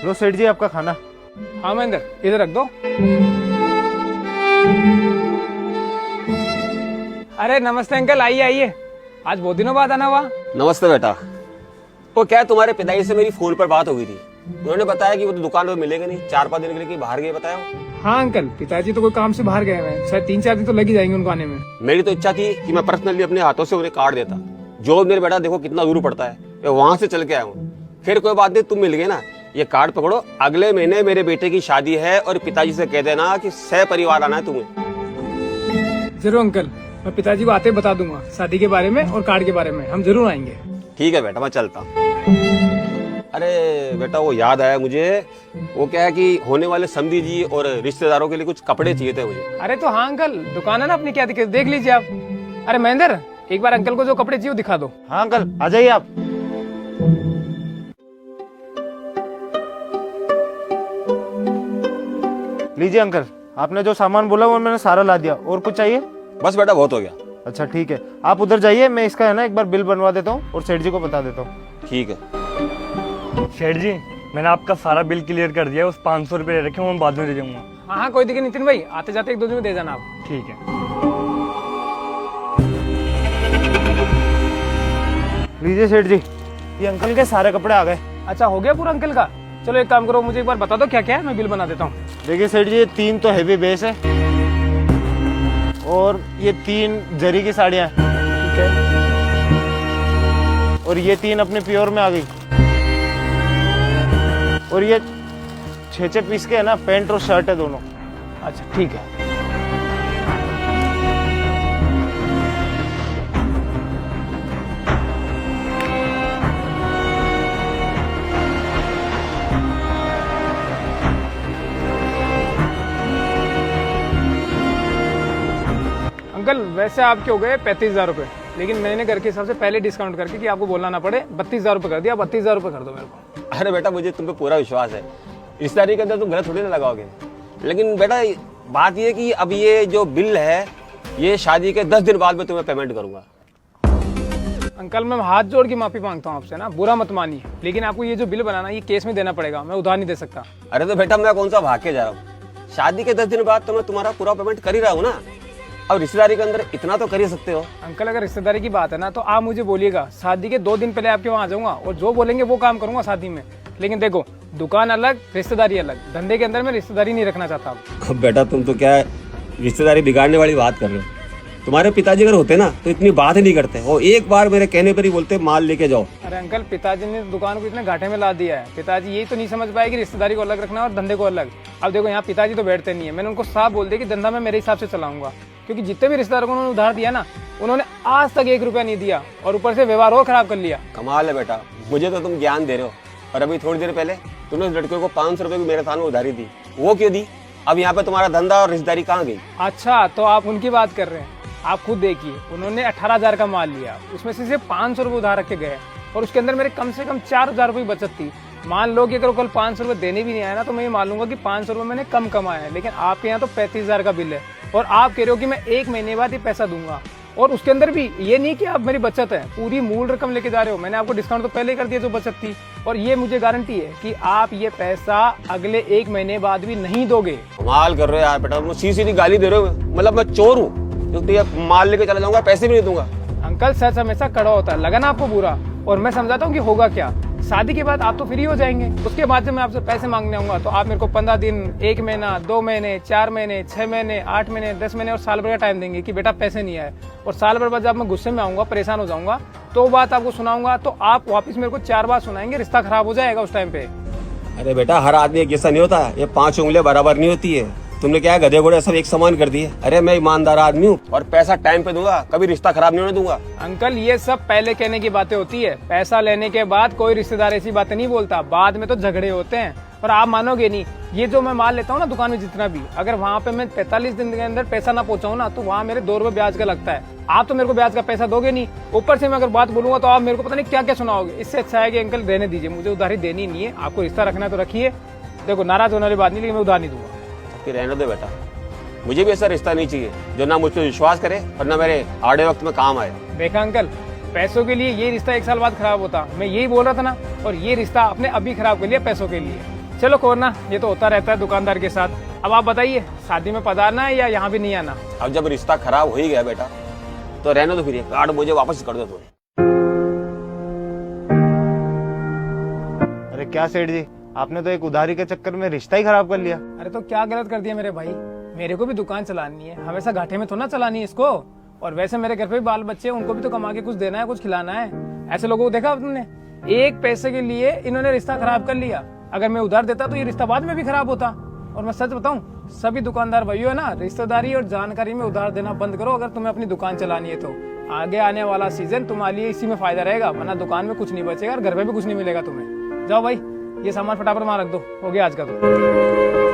लो सेठ जी आपका खाना। हाँ महेंद्र, इधर रख दो। अरे नमस्ते अंकल, आइए आइए, आज बहुत दिनों बाद आना हुआ। नमस्ते बेटा। वो क्या है, तुम्हारे पिताजी से मेरी फोन पर बात हो गई थी। उन्होंने बताया कि वो तो दुकान पर मिलेंगे नहीं, 4-5 दिन के लिए कि बाहर गए बताया वो। हाँ अंकल, पिताजी तो कोई काम से बाहर गए हैं, शायद 3-4 दिन तो लग ही जाएंगे उनको आने में। मेरी तो इच्छा थी कि मैं पर्सनली अपने हाथों से उन्हें काट देता। जो मेरे बेटा देखो कितना दूर पड़ता है, मैं वहां से चल के आया हूँ। फिर कोई बात नहीं, तुम मिल गए ना, ये कार्ड पकड़ो, अगले महीने मेरे बेटे की शादी है और पिताजी से कह देना कि सह परिवार आना है तुम्हें। जरूर अंकल, मैं पिताजी को आते ही बता दूंगा शादी के बारे में और कार्ड के बारे में, हम जरूर आएंगे। ठीक है बेटा, मैं चलता हूँ। अरे बेटा वो याद आया मुझे, वो क्या है कि होने वाले समधी जी और रिश्तेदारों के लिए कुछ कपड़े चाहिए थे मुझे। अरे तो हाँ अंकल, दुकान है ना अपनी, क्या दिक्कत, देख लीजिए आप। अरे महेंद्र, एक बार अंकल को जो कपड़े चाहिए वो दिखा दो। हाँ अंकल आ जाइए आप। लीजिए अंकल, आपने जो सामान बोला वो मैंने सारा ला दिया। और कुछ चाहिए? बस बेटा बहुत हो गया। अच्छा ठीक है, आप उधर जाइए, मैं इसका है ना एक बार बिल बनवा देता हूँ और सेठ जी को बता देता हूँ। ठीक है। सेठ जी, मैंने आपका सारा बिल क्लियर कर दिया, उस 500 रुपये रखे वो मैं बाद में दे दूंगा। हाँ हाँ कोई दिक्कत नहीं नितिन भाई, आते जाते 1-2 दिन में दे जाना आप। ठीक है। लीजिए सेठ जी, ये अंकल के सारे कपड़े आ गए। अच्छा हो गया पूरा अंकल का? चलो एक काम करो, मुझे एक बार बता दो क्या क्या है, मैं बिल बना देता हूँ। देखिए सेठ जी, ये 3 तो हैवी बेस है और ये 3 जरी की साड़ियाँ हैं। ठीक है। और ये 3 अपने प्योर में आ गई। और ये 6 पीस के है ना, पैंट और शर्ट है दोनों। अच्छा ठीक है। अंकल वैसे आपके हो गए 35,000 रुपये, लेकिन मैंने घर के हिसाब से पहले डिस्काउंट करके कि आपको बोलना ना पड़े 32,000 रुपये कर दिया। 32,000 रुपये कर दो मेरे को। अरे बेटा मुझे तुम पे पूरा विश्वास है, इस तारीख के अंदर तुम गलत थोड़ी ना लगाओगे। लेकिन बेटा बात ये कि अब ये जो बिल है ये शादी के 10 दिन बाद में तुम्हें पेमेंट करूंगा। अंकल मैं हाथ जोड़ के माफी मांगता हूँ आपसे ना, बुरा मत मानिए, लेकिन आपको ये जो बिल बनाना ये केस में देना पड़ेगा, मैं उधार नहीं दे सकता। अरे तो बेटा मैं कौन सा भाग के जा रहा हूँ, शादी के 10 दिन बाद तो मैं तुम्हारा पूरा पेमेंट कर ही रहा हूँ ना। अब रिश्तेदारी के अंदर इतना तो कर ही सकते हो। अंकल अगर रिश्तेदारी की बात है ना तो आप मुझे बोलिएगा, शादी के 2 दिन पहले आपके वहाँ आ जाऊंगा और जो बोलेंगे वो काम करूंगा शादी में। लेकिन देखो, दुकान अलग रिश्तेदारी अलग, धंधे के अंदर मैं रिश्तेदारी नहीं रखना चाहता। अब बेटा तुम तो क्या रिश्तेदारी बिगाड़ने वाली बात कर रहे हो। तुम्हारे पिताजी अगर होते ना तो इतनी बात ही नहीं करते, वो एक बार मेरे कहने पर ही बोलते माल लेके जाओ। अरे अंकल पिताजी ने दुकान को इतने घाटे में ला दिया है, पिताजी यही तो नहीं समझ पाए कि रिश्तेदारी को अलग रखना और धंधे को अलग। अब देखो यहाँ पिताजी तो बैठते नहीं है, मैंने उनको साफ बोल दिया कि धंधा मैं मेरे हिसाब से चलाऊंगा, क्योंकि जितने भी रिश्तेदारों को उन्होंने उधार दिया ना, उन्होंने आज तक 1 रुपया नहीं दिया और ऊपर से व्यवहार और खराब कर लिया। कमाल है बेटा, मुझे तो तुम ज्ञान दे रहे हो, और अभी थोड़ी देर पहले तुमने उस लड़के को 500 रुपए की मेरे सामने उधारी दी, वो क्यों दी? अब यहाँ पे तुम्हारा धंधा और रिश्तेदारी कहाँ गई? अच्छा तो आप उनकी बात कर रहे हैं, आप खुद देखिए, उन्होंने 18,000 का माल लिया, उसमें से सिर्फ 500 रुपये उधार रख के गए और उसके अंदर मेरे कम से कम 4,000 रुपये बचत थी। मान लो कि अगर कल 500 रुपये देने भी नहीं आया ना तो मैं ये मान लूंगा कि 500 रुपये मैंने कम कमाया है, लेकिन आपके यहाँ तो 35,000 का बिल है और आप कह रहे हो कि मैं 1 महीने बाद ये पैसा दूंगा, और उसके अंदर भी ये नहीं कि आप मेरी बचत है पूरी मूल रकम लेके जा रहे हो। मैंने आपको डिस्काउंट तो पहले ही कर दिया जो बचत थी, और ये मुझे गारंटी है कि आप ये पैसा अगले 1 महीने बाद भी नहीं दोगे। कमाल कर रहे हो यार बेटा, तुम सीधी गाली दे रहे हो, मतलब मैं चोर हूँ जो तो माल लेके चला जाऊंगा, पैसे भी नहीं दूंगा। अंकल सच हमेशा कड़ा होता है, लगा ना आपको बुरा, और मैं समझाता हूँ कि होगा क्या। शादी के बाद आप तो फ्री हो जाएंगे, उसके बाद जब मैं आपसे पैसे मांगने आऊंगा तो आप मेरे को 15 दिन, 1 महीना, 2 महीने, 4 महीने, 6 महीने, 8 महीने, 10 महीने और साल भर का टाइम देंगे कि बेटा पैसे नहीं आए। और साल भर बाद जब मैं गुस्से में आऊंगा, परेशान हो जाऊंगा, तो बात आपको सुनाऊंगा तो आप वापस मेरे को 4 बार सुनाएंगे, रिश्ता खराब हो जाएगा उस टाइम पे। अरे बेटा हर आदमी एक जैसा नहीं होता, ये 5 उंगलियां बराबर नहीं होती है। तुमने क्या गधे घोड़े सब एक समान कर दिए। अरे मैं ईमानदार आदमी हूँ और पैसा टाइम पे दूंगा, कभी रिश्ता खराब नहीं होने दूंगा। अंकल ये सब पहले कहने की बातें होती है, पैसा लेने के बाद कोई रिश्तेदार ऐसी बातें नहीं बोलता, बाद में तो झगड़े होते हैं। और आप मानोगे नहीं, ये जो मैं माल लेता हूँ ना दुकान में जितना भी, अगर वहाँ पे मैं 45 दिन के अंदर पैसा ना पहुँचाऊँ ना तो वहाँ मेरे 2 रुपए ब्याज का लगता है। आप तो मेरे को ब्याज का पैसा दोगे नहीं, ऊपर से मैं अगर बात बोलूंगा तो आप मेरे को पता नहीं क्या क्या सुनाओगे। इससे अच्छा है कि अंकल रहने दीजिए, मुझे उधारी देनी नहीं है। आपको रिश्ता रखना है तो रखिए, देखो नाराज होने वाली बात नहीं, लेकिन मैं उधार नहीं दूंगा। फिर रहने दो बेटा, मुझे भी ऐसा रिश्ता नहीं चाहिए जो ना मुझ पर विश्वास करे और ना मेरे आड़े वक्त में काम आए। देखा अंकल, पैसों के लिए ये रिश्ता 1 साल बाद खराब होता, मैं यही बोल रहा था ना, और ये रिश्ता आपने अभी खराब कर लिया पैसों के लिए। चलो कोरना, ये तो होता रहता है दुकानदार के साथ। अब आप बताइए, शादी में पधारना है या यहाँ भी नहीं आना? अब जब रिश्ता खराब हो ही गया बेटा तो रहने दो, फिर ये कार्ड मुझे वापस कर दो तुम। अरे क्या सेठ जी, आपने तो एक उधारी के चक्कर में रिश्ता ही खराब कर लिया। अरे तो क्या गलत कर दिया मेरे भाई, मेरे को भी दुकान चलानी है, हमेशा घाटे में तो ना चलानी है इसको। और वैसे मेरे घर पे भी बाल बच्चे हैं, उनको भी तो कमा के कुछ देना है, कुछ खिलाना है। ऐसे लोगों को देखा तुमने, एक पैसे के लिए इन्होंने रिश्ता खराब कर लिया। अगर मैं उधार देता तो ये रिश्ता बाद में भी खराब होता। और मैं सच बताऊं, सभी दुकानदार भाइयों है ना, रिश्तेदारी और जानकारी में उधार देना बंद करो अगर तुम्हें अपनी दुकान चलानी है तो। आगे आने वाला सीजन तुम्हारे लिए इसी में फायदा रहेगा, वरना दुकान में कुछ नहीं बचेगा और घर पे भी कुछ नहीं मिलेगा तुम्हें। जाओ भाई, ये सामान फटाफट वहां रख दो, हो गया आज का तो।